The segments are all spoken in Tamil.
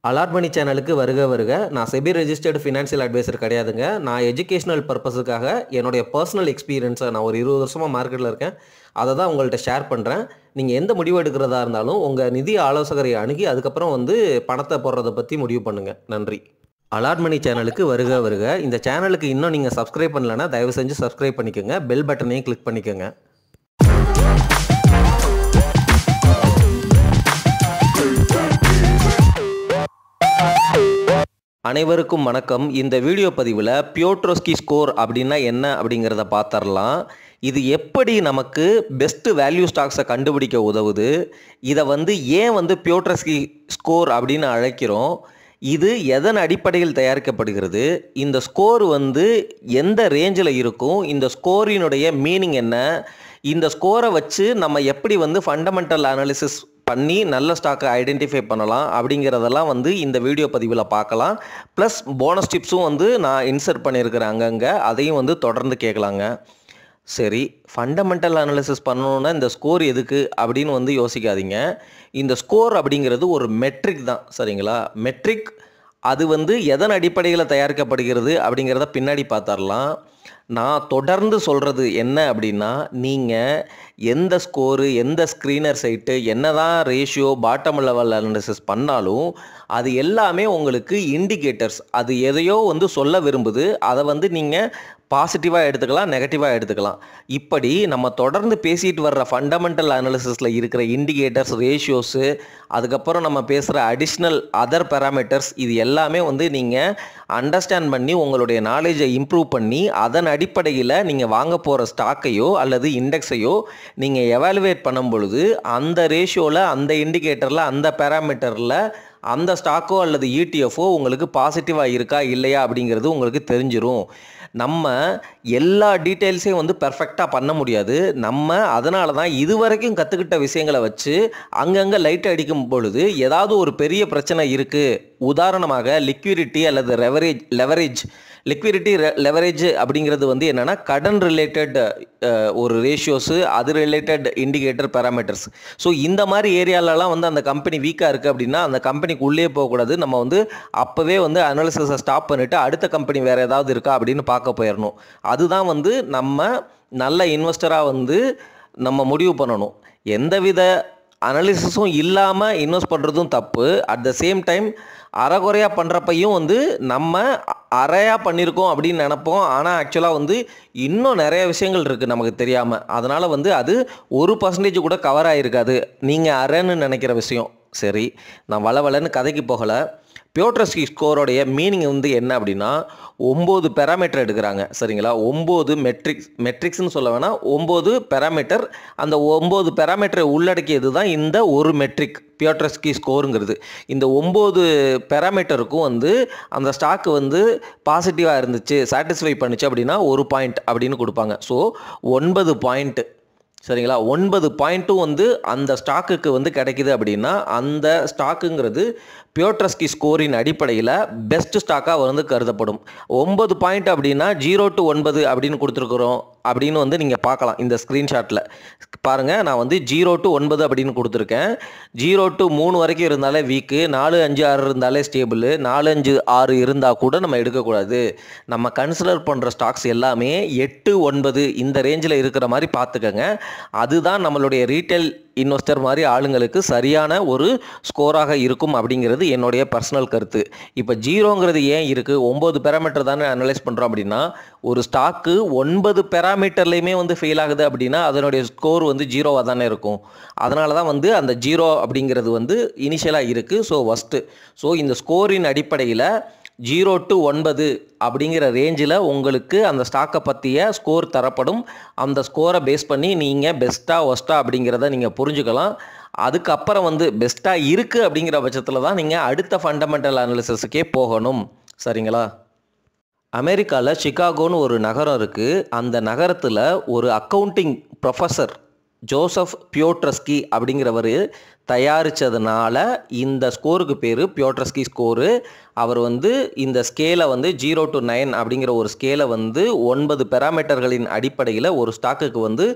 அலார்ட் சேனலுக்கு வருக வருக. நான் செபி ரெஜிஸ்டர்டு ஃபினான்ஷியல் அட்வைசர் கிடையாதுங்க. நான் எஜுகேஷனல் பர்பஸுக்காக என்னுடைய பர்சனல் எக்ஸ்பீரியன்ஸை நான் ஒரு 20 வருஷமாக மார்க்கெட்டில் இருக்கேன். அதை தான் உங்கள்கிட்ட ஷேர் பண்ணுறேன். நீங்கள் எந்த முடிவு எடுக்கிறதா இருந்தாலும் உங்கள் நிதி ஆலோசகரை அணுகி அதுக்கப்புறம் பணத்தை போடுறதை பற்றி முடிவு பண்ணுங்கள். நன்றி. அலார்ட் சேனலுக்கு வருக வருக. இந்த சேனலுக்கு இன்னும் நீங்கள் சப்ஸ்கிரைப் பண்ணலைன்னா தயவு செஞ்சு சப்ஸ்கிரைப் பண்ணிக்கோங்க. பெல் பட்டனையும் கிளிக் பண்ணிக்கோங்க. அனைவருக்கும் வணக்கம். இந்த வீடியோ பதிவில் பியோட்ரோஸ்கி ஸ்கோர் அப்படின்னா என்ன அப்படிங்கிறத பார்த்துடலாம். இது எப்படி நமக்கு பெஸ்ட்டு வேல்யூ ஸ்டாக்ஸை கண்டுபிடிக்க உதவுது, இதை ஏன் பியோட்ரோஸ்கி ஸ்கோர் அப்படின்னு அழைக்கிறோம், இது எதன் அடிப்படையில் தயாரிக்கப்படுகிறது, இந்த ஸ்கோர் எந்த ரேஞ்சில் இருக்கும், இந்த ஸ்கோரினுடைய மீனிங் என்ன, இந்த ஸ்கோரை வச்சு நம்ம எப்படி ஃபண்டமெண்டல் அனாலிசிஸ் பண்ணி நல்ல ஸ்டாக்கை ஐடென்டிஃபை பண்ணலாம் அப்படிங்கிறதெல்லாம் இந்த வீடியோ பதிவில் பார்க்கலாம். ப்ளஸ் போனஸ் டிப்ஸும் நான் இன்சர்ட் பண்ணியிருக்கிறேன் அங்கங்கே, அதையும் தொடர்ந்து கேட்கலாங்க. சரி, ஃபண்டமெண்டல் அனாலிசிஸ் பண்ணணுன்னா இந்த ஸ்கோர் எதுக்கு அப்படின்னு யோசிக்காதீங்க. இந்த ஸ்கோர் அப்படிங்கிறது ஒரு மெட்ரிக் தான், சரிங்களா? மெட்ரிக் அது எதன் அடிப்படையில் தயாரிக்கப்படுகிறது அப்படிங்கிறத பின்னாடி பார்த்துடலாம். நான் தொடர்ந்து சொல்கிறது என்ன அப்படின்னா, நீங்கள் எந்த ஸ்கோரு, எந்த ஸ்க்ரீனர் சைட்டு, என்ன தான் ரேஷியோ, பாட்டம் லெவல் அனாலிசிஸ் பண்ணாலும் அது எல்லாமே உங்களுக்கு இண்டிகேட்டர்ஸ். அது எதையோ சொல்ல விரும்புது. அதை நீங்கள் பாசிட்டிவாக எடுத்துக்கலாம், நெகட்டிவாக எடுத்துக்கலாம். இப்படி நம்ம தொடர்ந்து பேசிகிட்டு வர்ற ஃபண்டமெண்டல் அனாலிசிஸில் இருக்கிற இண்டிகேட்டர்ஸ், ரேஷியோஸு, அதுக்கப்புறம் நம்ம பேசுகிற அடிஷ்னல் அதர் பேராமீட்டர்ஸ், இது எல்லாமே நீங்கள் அண்டர்ஸ்டாண்ட் பண்ணி உங்களுடைய நாலேஜை இம்ப்ரூவ் பண்ணி அதன் அடிப்படையில் நீங்கள் வாங்க போகிற ஸ்டாக்கையோ அல்லது இண்டெக்ஸையோ நீங்கள் எவாலுவேட் பண்ணும் பொழுது அந்த ரேஷியோவில், அந்த இண்டிகேட்டரில், அந்த பேராமீட்டரில் அந்த ஸ்டாக்கோ அல்லது இடிஎஃப்ஓ உங்களுக்கு பாசிட்டிவாக இருக்கா இல்லையா அப்படிங்கிறது உங்களுக்கு தெரிஞ்சிரும். நம்ம எல்லா டீட்டெயில்ஸையும் பெர்ஃபெக்டாக பண்ண முடியாது. நம்ம அதனால தான் இதுவரைக்கும் கற்றுக்கிட்ட விஷயங்களை வச்சு அங்கங்கே லைட் அடிக்கும் பொழுது ஏதாவது ஒரு பெரிய பிரச்சனை இருக்குது, உதாரணமாக லிக்விடிட்டி அல்லது லெவரேஜ் லெவரேஜ் அப்படிங்கிறது என்னென்னா கடன் ரிலேட்டட் ஒரு ரேஷியோஸு, அது ரிலேட்டட் இண்டிகேட்டர் பேராமீட்டர்ஸ். ஸோ இந்த மாதிரி ஏரியாலலாம் அந்த கம்பெனி வீக்காக இருக்குது அப்படின்னா அந்த கம்பெனிக்கு உள்ளே போகக்கூடாது. நம்ம அப்போவே அனாலிசிஸை ஸ்டாப் பண்ணிவிட்டு அடுத்த கம்பெனி வேறு ஏதாவது இருக்கா அப்படின்னு பார்க்க போயிடணும். அதுதான் நம்ம நல்ல இன்வெஸ்டராக நம்ம முடிவு பண்ணணும். எந்தவித அனாலிசிஸும் இல்லாமல் இன்வெஸ்ட் பண்ணுறதும் தப்பு. அட் த சேம் டைம் அரைகுறையாக பண்ணுறப்பையும் நம்ம அரையாக பண்ணியிருக்கோம் அப்படின்னு நினப்போம். ஆனால் ஆக்சுவலாக இன்னும் நிறைய விஷயங்கள் இருக்குது நமக்கு தெரியாமல். அதனால் அது 1% கூட கவர் ஆகிருக்காது நீங்கள் அரைன்னு நினைக்கிற விஷயம். சரி, நான் வளவலன்னு கதைக்கு போகலை. பியோட்ரோஸ்கி ஸ்கோரோடைய மீனிங் என்ன அப்படின்னா, 9 பேராமீட்டர் எடுக்கிறாங்க, சரிங்களா? 9 மெட்ரிக்ஸ்னு சொல்ல வேணாம், 9 பேராமீட்டர். அந்த 9 பேராமீட்டரை உள்ளடக்கியது தான் இந்த ஒரு மெட்ரிக் பியோட்ரோஸ்கி ஸ்கோருங்கிறது. இந்த 9 பேராமீட்டருக்கும் அந்த ஸ்டாக்கு பாசிட்டிவாக இருந்துச்சு, சாட்டிஸ்ஃபை பண்ணிச்சு அப்படின்னா 1 பாயிண்ட் அப்படின்னு கொடுப்பாங்க. ஸோ 9 பாயிண்ட்டு, சரிங்களா? 9 பாயிண்ட்டும் அந்த ஸ்டாக்குக்கு கிடைக்குது அப்படின்னா அந்த ஸ்டாக்குங்கிறது பியோட்ரோஸ்கி ஸ்கோரின் அடிப்படையில் பெஸ்ட் ஸ்டாக்காக கருதப்படும். 9 பாயிண்ட் அப்படின்னா 0 to 9 அப்படின்னு கொடுத்துருக்குறோம் அப்படின்னு நீங்கள் பார்க்கலாம். இந்த ஸ்க்ரீன்ஷாட்டில் பாருங்கள், நான் 0 to 9 அப்படின்னு கொடுத்துருக்கேன். 0 to 3 வரைக்கும் இருந்தாலே வீக்கு, 4, 5, 6 இருந்தாலே ஸ்டேபிள், 4, 5, 6 இருந்தால் கூட நம்ம எடுக்கக்கூடாது. நம்ம கன்சிடர் பண்ணுற ஸ்டாக்ஸ் எல்லாமே 8, 9 இந்த ரேஞ்சில் இருக்கிற மாதிரி பார்த்துக்கங்க. அதுதான் நம்மளுடைய ரீட்டைல் இன்வெஸ்டர் மாதிரி ஆளுங்களுக்கு சரியான ஒரு ஸ்கோராக இருக்கும் அப்படிங்கிறது என்னுடைய பர்சனல் கருத்து. இப்போ 0ங்கிறது ஏன் இருக்குது, 9 பேராமீட்டர் தானே அனலைஸ் பண்ணுறோம் அப்படின்னா, ஒரு ஸ்டாக்கு 9 பேராமீட்டர்லேயுமே ஃபெயில் ஆகுது அப்படின்னா அதனுடைய ஸ்கோர் 0வாக தானே இருக்கும். அதனால தான் அந்த 0 அப்படிங்கிறது இனிஷியலாக இருக்குது. ஸோ ஃபஸ்ட்டு, ஸோ இந்த ஸ்கோரின் அடிப்படையில் 0 to 9 அப்படிங்கிற ரேஞ்சில் உங்களுக்கு அந்த ஸ்டாக்கை பற்றிய ஸ்கோர் தரப்படும். அந்த ஸ்கோரை பேஸ் பண்ணி நீங்கள் பெஸ்ட்டாக ஒஸ்ட்டாக அப்படிங்கிறத நீங்கள் புரிஞ்சுக்கலாம். அதுக்கப்புறம் பெஸ்ட்டாக இருக்குது அப்படிங்கிற பட்சத்தில் தான் நீங்கள் அடுத்த ஃபண்டமெண்டல் அனாலிசிஸுக்கே போகணும், சரிங்களா? அமெரிக்காவில் சிகாகோன்னு ஒரு நகரம் இருக்குது. அந்த நகரத்தில் ஒரு அக்கௌண்டிங் ப்ரொஃபஸர் ஜோசப் பியோட்ரோஸ்கி அப்படிங்கிறவர் தயாரித்ததுனால இந்த ஸ்கோருக்கு பேர் பியோட்ரோஸ்கி ஸ்கோரு. அவர் இந்த ஸ்கேலை 0 to 9 அப்படிங்கிற ஒரு ஸ்கேலை 9 பேராமீட்டர்களின் அடிப்படையில் ஒரு ஸ்டாக்குக்கு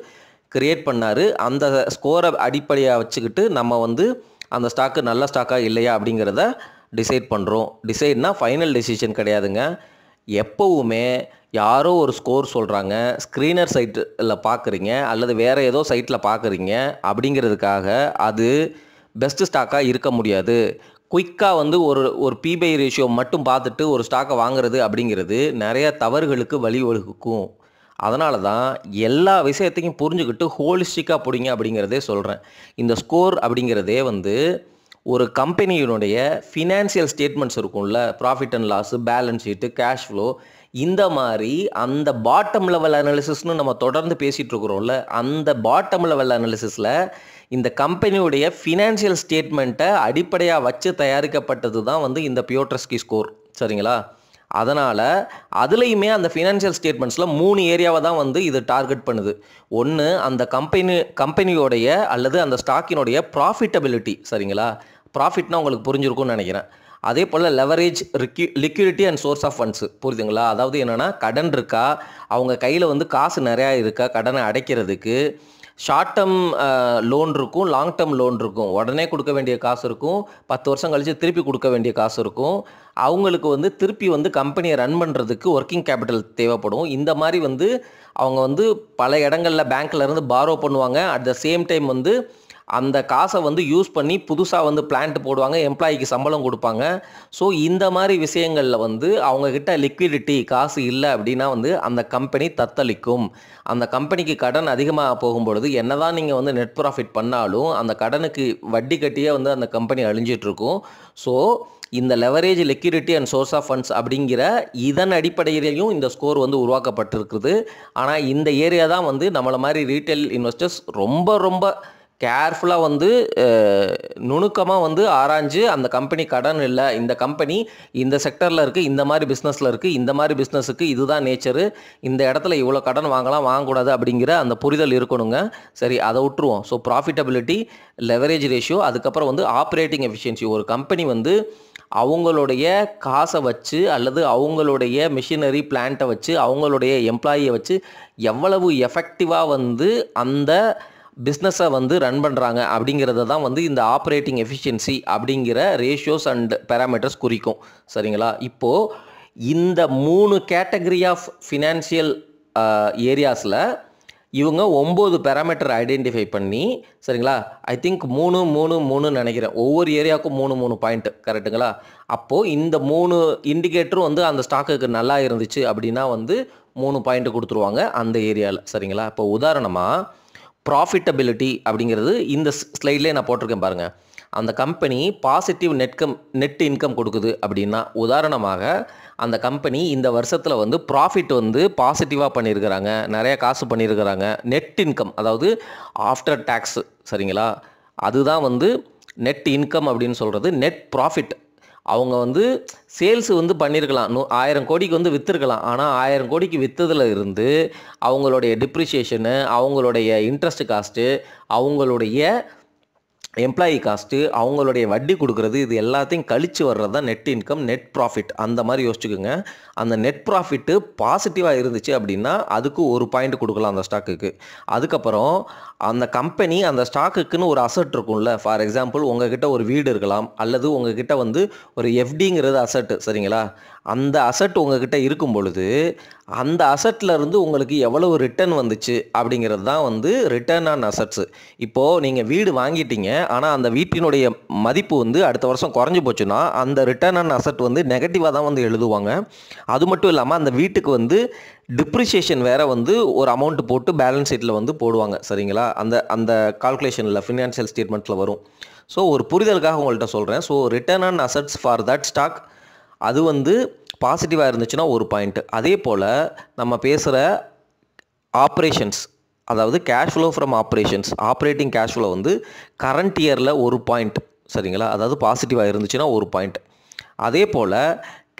கிரியேட் பண்ணார். அந்த ஸ்கோரை அடிப்படையாக வச்சுக்கிட்டு நம்ம அந்த ஸ்டாக்கு நல்ல ஸ்டாக்கா இல்லையா அப்படிங்கிறத டிசைட் பண்ணுறோம். டிசைட்னா ஃபைனல் டெசிஷன் கிடையாதுங்க. எப்போவுமே யாரோ ஒரு ஸ்கோர் சொல்கிறாங்க, ஸ்க்ரீனர் சைட்டில் பார்க்குறீங்க அல்லது வேறு ஏதோ சைட்டில் பார்க்குறீங்க அப்படிங்கிறதுக்காக அது பெஸ்ட்டு ஸ்டாக்காக இருக்க முடியாது. குயிக்காக வந்து ஒரு பி/பை ரேஷியோ மட்டும் பார்த்துட்டு ஒரு ஸ்டாக்கை வாங்குறது அப்படிங்கிறது நிறைய தவறுகளுக்கு வழிவகுக்கும். அதனால தான் எல்லா விஷயத்தையும் புரிஞ்சுக்கிட்டு ஹோலிஸ்டிக்காக பிடிங்க அப்படிங்கிறதே சொல்கிறேன். இந்த ஸ்கோர் அப்படிங்கிறதே வந்து ஒரு கம்பெனியினுடைய ஃபினான்சியல் ஸ்டேட்மெண்ட்ஸ் இருக்கும்ல, profit and loss, balance sheet, cash flow, இந்த மாதிரி அந்த பாட்டம் லெவல் அனாலிசிஸ்னு நம்ம தொடர்ந்து பேசிகிட்டு இருக்கிறோம்ல, அந்த பாட்டம் லெவல் அனாலிசிஸில் இந்த கம்பெனியுடைய ஃபினான்சியல் ஸ்டேட்மெண்ட்டை அடிப்படையாக வச்சு தயாரிக்கப்பட்டது தான் வந்து இந்த பியோட்ரஸ்கி ஸ்கோர். சரிங்களா? அதனால் அதுலேயுமே அந்த ஃபினான்ஷியல் ஸ்டேட்மெண்ட்ஸில் 3 ஏரியாவை தான் வந்து இது டார்கெட் பண்ணுது. ஒன்று அந்த கம்பெனியோடைய அல்லது அந்த ஸ்டாக்கினுடைய ப்ராஃபிட்டபிலிட்டி. சரிங்களா? ப்ராஃபிட்னா உங்களுக்கு புரிஞ்சிருக்கும்னு நினைக்கிறேன். அதே போல் leverage, liquidity and source of funds. புரியுதுங்களா? அதாவது என்னென்னா, கடன் இருக்கா, அவங்க கையில் வந்து காசு நிறையா இருக்கா கடனை அடைக்கிறதுக்கு. ஷார்ட் டேர்ம் லோன் இருக்கும், லாங் டேர்ம் லோன் இருக்கும். உடனே கொடுக்க வேண்டிய காசு இருக்கும், 10 வருஷம் கழித்து திருப்பி கொடுக்க வேண்டிய காசு இருக்கும். அவங்களுக்கு வந்து திருப்பி வந்து கம்பெனியை ரன் பண்ணுறதுக்கு ஒர்க்கிங் கேபிட்டல் தேவைப்படும். இந்த மாதிரி வந்து அவங்க வந்து பல இடங்களில் பேங்க்லேருந்து பாரோ பண்ணுவாங்க. அட் த சேம் டைம் வந்து அந்த காசை வந்து யூஸ் பண்ணி புதுசாக வந்து பிளான்ட் போடுவாங்க, எம்ப்ளாயிக்கு சம்பளம் கொடுப்பாங்க. ஸோ இந்த மாதிரி விஷயங்களில் வந்து அவங்கக்கிட்ட லிக்விடிட்டி காசு இல்லை அப்படின்னா வந்து அந்த கம்பெனி தத்தளிக்கும். அந்த கம்பெனிக்கு கடன் அதிகமாக போகும்பொழுது என்னதான் நீங்கள் வந்து நெட் ப்ராஃபிட் பண்ணாலும் அந்த கடனுக்கு வட்டி கட்டியே வந்து அந்த கம்பெனி அழிஞ்சிட்ருக்கும். ஸோ இந்த leverage, liquidity and source of funds அப்படிங்கிற இதன் அடிப்படையிலையும் இந்த ஸ்கோர் வந்து உருவாக்கப்பட்டிருக்குது. ஆனால் இந்த ஏரியா தான் வந்து நம்மளை மாதிரி ரீட்டைல் இன்வெஸ்டர்ஸ் ரொம்ப கேர்ஃபுல்லாக வந்து நுணுக்கமாக வந்து ஆராய்ஞ்சு அந்த கம்பெனி கடன் இல்லை, இந்த கம்பெனி இந்த செக்டரில் இருக்குது, இந்த மாதிரி பிஸ்னஸில் இருக்குது, இந்த மாதிரி பிஸ்னஸுக்கு இதுதான் நேச்சரு, இந்த இடத்துல இவ்வளோ கடன் வாங்கலாம் வாங்கக்கூடாது அப்படிங்கிற அந்த புரிதல் இருக்கணுங்க. சரி, அதை விட்டுருவோம். ஸோ ப்ராஃபிட்டபிலிட்டி, லெவரேஜ் ரேஷியோ, அதுக்கப்புறம் வந்து ஆப்ரேட்டிங் எஃபிஷியன்சி. ஒரு கம்பெனி வந்து அவங்களுடைய காசை வச்சு அல்லது அவங்களுடைய மிஷினரி பிளான்ட்டை வச்சு அவங்களுடைய எம்ப்ளாயியை வச்சு எவ்வளவு எஃபெக்டிவாக வந்து அந்த பிஸ்னஸை வந்து ரன் பண்ணுறாங்க அப்படிங்கிறத தான் வந்து இந்த ஆப்ரேட்டிங் எஃபிஷியன்சி அப்படிங்கிற ரேஷியோஸ் அண்ட் பேராமீட்டர்ஸ் குறிக்கும். சரிங்களா? இப்போது இந்த 3 கேட்டகரி ஆஃப் ஃபினான்ஷியல் ஏரியாஸில் இவங்க 9 பேராமீட்டர் ஐடென்டிஃபை பண்ணி, சரிங்களா, ஐ திங்க் 3 நினைக்கிறேன், ஒவ்வொரு ஏரியாவுக்கும் 3 பாயிண்ட், கரெக்டுங்களா? அப்போது இந்த 3 இண்டிகேட்டரும் வந்து அந்த ஸ்டாக்குக்கு நல்லா இருந்துச்சு அப்படின்னா வந்து 3 பாயிண்ட் கொடுத்துருவாங்க அந்த ஏரியாவில். சரிங்களா? இப்போ உதாரணமாக ப்ராஃபிட்டபிலிட்டி அப்படிங்கிறது இந்த ஸ்லைட்லேயே நான் போட்டிருக்கேன் பாருங்கள். அந்த கம்பெனி பாசிட்டிவ் நெட் இன்கம் கொடுக்குது அப்படின்னா, உதாரணமாக அந்த கம்பெனி இந்த வருஷத்தில் வந்து ப்ராஃபிட் வந்து பாசிட்டிவாக பண்ணியிருக்கிறாங்க, நிறைய காசு பண்ணியிருக்கிறாங்க. நெட் இன்கம் அதாவது ஆஃப்டர் டேக்ஸ். சரிங்களா? அதுதான் வந்து நெட் இன்கம் அப்படின்னு சொல்கிறது. நெட் ப்ராஃபிட் அவங்க வந்து சேல்ஸ் வந்து பண்ணியிருக்கலாம், 1000 கோடிக்கு வந்து விற்றுருக்கலாம். ஆனால் 1000 கோடிக்கு விற்றதில் இருந்து அவங்களுடைய டிப்ரிஷியேஷனு, அவங்களுடைய இன்ட்ரெஸ்ட் காஸ்ட்டு, அவங்களுடைய எம்ப்ளாயி காஸ்ட்டு, அவங்களுடைய வட்டி கொடுக்குறது, இது எல்லாத்தையும் கழித்து வர்றது தான் நெட் இன்கம், நெட் ப்ராஃபிட். அந்த மாதிரி யோசிச்சுக்கோங்க. அந்த நெட் ப்ராஃபிட்டு பாசிட்டிவாக இருந்துச்சு அப்படின்னா அதுக்கு 1 பாயிண்ட் கொடுக்கலாம் அந்த ஸ்டாக்குக்கு. அதுக்கப்புறம் அந்த கம்பெனி அந்த ஸ்டாக்குக்குன்னு ஒரு அசட் இருக்கும்ல. ஃபார் எக்ஸாம்பிள் உங்ககிட்ட ஒரு வீடு இருக்கலாம், அல்லது உங்ககிட்ட வந்து ஒரு எஃப்டிங்கிறது அசட்டு. சரிங்களா? அந்த அசட் உங்ககிட்ட இருக்கும் பொழுது அந்த அசட்லேருந்து உங்களுக்கு எவ்வளவு ரிட்டர்ன் வந்துச்சு அப்படிங்கிறது தான் வந்து ரிட்டர்ன் ஆன் அசட்ஸு. இப்போது நீங்கள் வீடு வாங்கிட்டீங்க, ஆனால் அந்த வீட்டினுடைய மதிப்பு வந்து அடுத்த வருஷம் குறைஞ்சி போச்சுன்னா அந்த ரிட்டர்ன் ஆன் அசட் வந்து நெகட்டிவாக தான் வந்து எழுதுவாங்க. அது மட்டும் இல்லாமல் அந்த வீட்டுக்கு வந்து டிப்ரிஷியேஷன் வேறு வந்து ஒரு அமௌண்ட் போட்டு பேலன்ஸ் ஷீட்டில் வந்து போடுவாங்க. சரிங்களா? அந்த கால்குலேஷனில் ஃபினான்ஷியல் ஸ்டேட்மெண்ட்டில் வரும். ஸோ ஒரு புரிதலுக்காக உங்கள்கிட்ட சொல்கிறேன். So return on assets for that stock அது வந்து பாசிட்டிவாக இருந்துச்சுன்னா 1 பாயிண்ட். அதே போல் நம்ம பேசுகிற ஆப்ரேஷன்ஸ், அதாவது cash flow from operations, operating cash flow வந்து கரண்ட் இயரில் 1 பாயிண்ட். சரிங்களா? அதாவது பாசிட்டிவாக இருந்துச்சுன்னா 1 பாயிண்ட். அதே போல்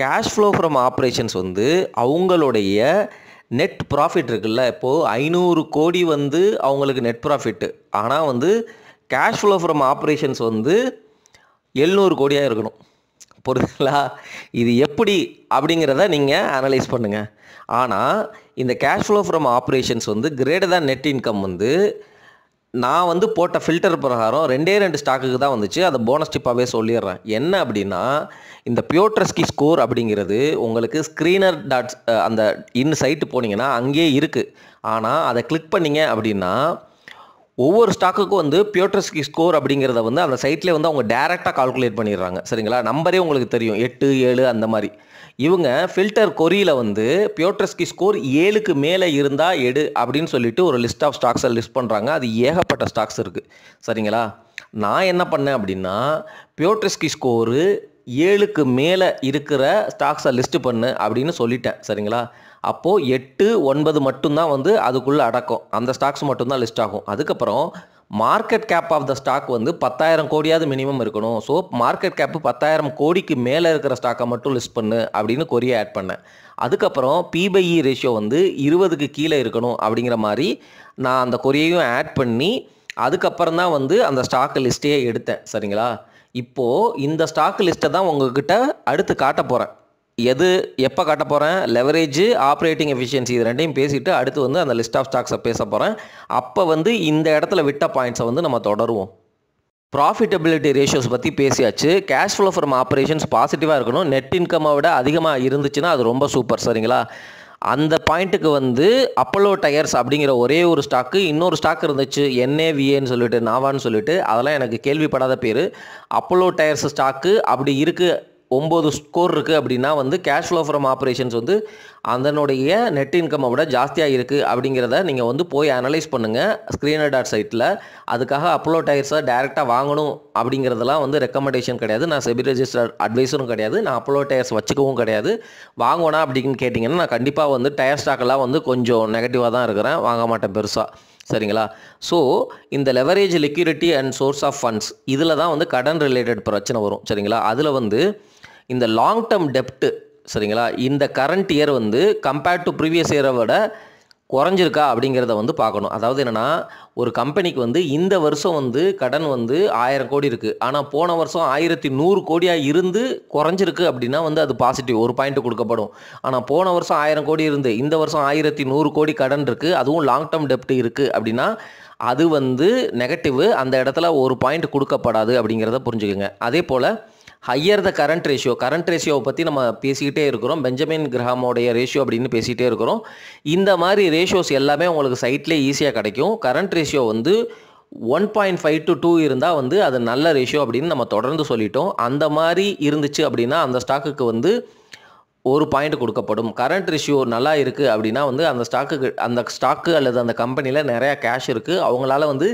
கேஷ் ஃப்ளோ ஃப்ரம் ஆப்ரேஷன்ஸ் வந்து அவங்களுடைய நெட் ப்ராஃபிட் இருக்குல்ல. இப்போது 500 கோடி வந்து அவங்களுக்கு நெட் ப்ராஃபிட்டு, ஆனால் வந்து கேஷ் ஃப்ளோ ஃப்ரம் ஆப்ரேஷன்ஸ் வந்து 700 கோடியாக இருக்கணும். புரியுதுங்களா? இது எப்படி அப்படிங்கிறத நீங்கள் அனலைஸ் பண்ணுங்கள். ஆனால் இந்த கேஷ் ஃப்ளோ ஃப்ரம் ஆப்ரேஷன்ஸ் வந்து கிரேட்டர் தான் நெட் இன்கம் வந்து நான் வந்து போட்ட ஃபில்டர் பிரகாரம் 2 ஸ்டாக்குக்கு தான் வந்துச்சு. அதை போனஸ் டிப்பாகவே சொல்லிடுறேன். என்ன அப்படின்னா, இந்த பியோட்ரஸ்கி ஸ்கோர் அப்படிங்கிறது உங்களுக்கு ஸ்க்ரீனர் டாட் அந்த சைட்டு போனீங்கன்னா அங்கேயே இருக்குது. ஆனால் அதை கிளிக் பண்ணிங்க அப்படின்னா ஒவ்வொரு ஸ்டாக்குக்கும் வந்து பியோட்ரஸ்கி ஸ்கோர் அப்படிங்கிறத வந்து அந்த சைட்லேயே வந்து அவங்க டேரெக்டாக கால்குலேட் பண்ணிடுறாங்க. சரிங்களா? நம்பரே உங்களுக்கு தெரியும் 8, 7 அந்த மாதிரி. இவங்க ஃபில்டர் கொரியில் வந்து பியோட்ரஸ்கி ஸ்கோர் 7க்கு மேலே இருந்தால் எடு அப்படின்னு சொல்லிட்டு ஒரு லிஸ்ட் ஆஃப் ஸ்டாக்ஸை லிஸ்ட் பண்ணுறாங்க. அது ஏகப்பட்ட ஸ்டாக்ஸ் இருக்குது. சரிங்களா? நான் என்ன பண்ணேன் அப்படின்னா, பியோட்ரஸ்கி ஸ்கோரு 7க்கு மேலே இருக்கிற ஸ்டாக்ஸை லிஸ்ட்டு பண்ணு அப்படின்னு சொல்லிட்டேன். சரிங்களா? அப்போது 8, 9 மட்டும்தான் வந்து அதுக்குள்ளே அடக்கும். அந்த ஸ்டாக்ஸ் மட்டும்தான் லிஸ்ட் ஆகும். அதுக்கப்புறம் market cap of the stock வந்து 10,000 கோடியாவது மினிமம் இருக்கணும். ஸோ மார்க்கெட் கேப்பு 10,000 கோடிக்கு மேலே இருக்கிற ஸ்டாக்கை மட்டும் லிஸ்ட் பண்ணு அப்படின்னு கொரியை ஆட் பண்ணேன். அதுக்கப்புறம் P/E ரேஷியோ வந்து 20க்கு கீழே இருக்கணும் அப்படிங்கிற மாதிரி நான் அந்த கொரியையும் ஆட் பண்ணி அதுக்கப்புறம் தான் வந்து அந்த ஸ்டாக் லிஸ்ட்டையே எடுத்தேன். சரிங்களா? இப்போது இந்த ஸ்டாக் லிஸ்ட்டை தான் உங்ககிட்ட அடுத்து காட்ட போகிறேன். எப்போ காட்ட போகிறேன்? லெவரேஜ், ஆப்ரேட்டிங் எஃபிஷியன்சி இது ரெண்டையும் பேசிவிட்டு அடுத்து வந்து அந்த லிஸ்ட் ஆஃப் ஸ்டாக்ஸை பேச போகிறேன். அப்போ வந்து இந்த இடத்துல விட்ட பாயிண்ட்ஸை வந்து நம்ம தொடருவோம். ப்ராஃபிட்டபிலிட்டி ரேஷியோஸ் பற்றி பேசியாச்சு. கேஷ் ஃப்ளோ ஃப்ரம் ஆப்ரேஷன்ஸ் பாசிட்டிவாக இருக்கணும். நெட் இன்கம்மை விட அதிகமாக இருந்துச்சுன்னா அது ரொம்ப சூப்பர். சரிங்களா? அந்த பாயிண்ட்டுக்கு வந்து அப்போலோ டயர்ஸ் அப்படிங்கிற ஒரே ஒரு ஸ்டாக்கு, இன்னொரு ஸ்டாக் இருந்துச்சு NAVAன்னு சொல்லிட்டு, நாவான்னு சொல்லிட்டு, அதெல்லாம் எனக்கு கேள்விப்படாத பேர். அப்போலோ டயர்ஸ் ஸ்டாக்கு அப்படி இருக்குது, 9 ஸ்கோர் இருக்குது அப்படின்னா வந்து கேஷ் ஃப்ளோ ஃப்ரம் ஆப்ரேஷன்ஸ் வந்து அதனுடைய நெட் இன்கம்மை விட ஜாஸ்தியாக இருக்குது அப்படிங்கிறத நீங்கள் வந்து போய் அனலைஸ் பண்ணுங்கள் ஸ்க்ரீனர் டாட் சைட்டில். அதுக்காக அப்போலோ டயர்ஸை டேரெக்டாக வாங்கணும் அப்படிங்கிறதெல்லாம் வந்து ரெக்கமெண்டேஷன் கிடையாது. நான் செபி ரெஜிஸ்டர்ட் அட்வைஸரும் கிடையாது. நான் அப்போலோ டயர்ஸ் வச்சுக்கவும் கிடையாது. வாங்கணும் அப்படின்னு கேட்டிங்கன்னா நான் கண்டிப்பாக வந்து டயர் ஸ்டாக்கெல்லாம் வந்து கொஞ்சம் நெகட்டிவாக தான் இருக்கிறேன், வாங்க மாட்டேன் பெருசாக. சரிங்களா? ஸோ இந்த leverage, liquidity and source of funds இதில் தான் வந்து கடன் ரிலேட்டட் பிரச்சனை வரும். சரிங்களா? அதில் வந்து இந்த லாங் டேர்ம் டெப்ட்டு, சரிங்களா, இந்த கரண்ட் இயர் வந்து கம்பேர்ட் டு ப்ரீவியஸ் இயரை விட குறைஞ்சிருக்கா அப்படிங்கிறத வந்து பார்க்கணும். அதாவது என்னென்னா, ஒரு கம்பெனிக்கு வந்து இந்த வருஷம் வந்து கடன் வந்து 1000 கோடி இருக்குது. ஆனால் போன வருஷம் 1100 கோடியாக இருந்து குறைஞ்சிருக்கு அப்படின்னா வந்து அது பாசிட்டிவ், ஒரு பாயிண்ட் கொடுக்கப்படும். ஆனால் போன வருஷம் 1000 கோடி இருந்து இந்த வருஷம் 1100 கோடி கடன் இருக்குது, அதுவும் லாங் டேர்ம் டெப்ட் இருக்குது அப்படின்னா அது வந்து நெகட்டிவ். அந்த இடத்துல ஒரு பாயிண்ட் கொடுக்கப்படாது அப்படிங்கிறத புரிஞ்சுக்கோங்க. அதே போல் ஹையர் த கரண்ட் ரேஷியோவை பற்றி நம்ம பேசிக்கிட்டே இருக்கிறோம். பெஞ்சமின் கிரஹாமோடைய ரேஷியோ அப்படின்னு பேசிகிட்டே இருக்கிறோம். இந்த மாதிரி ரேஷியோஸ் எல்லாமே உங்களுக்கு சைட்லேயே ஈஸியாக கிடைக்கும். கரண்ட் ரேஷியோ வந்து 1.5 to 2 இருந்தால் வந்து அது நல்ல ரேஷியோ அப்படின்னு நம்ம தொடர்ந்து சொல்லிட்டோம். அந்த மாதிரி இருந்துச்சு அப்படின்னா அந்த ஸ்டாக்குக்கு வந்து ஒரு பாயிண்ட் கொடுக்கப்படும். கரண்ட் ரேஷியோ நல்லா இருக்குது அப்படின்னா வந்து அந்த ஸ்டாக்கு அல்லது அந்த கம்பெனியில் நிறையா கேஷ் இருக்குது, அவங்களால வந்து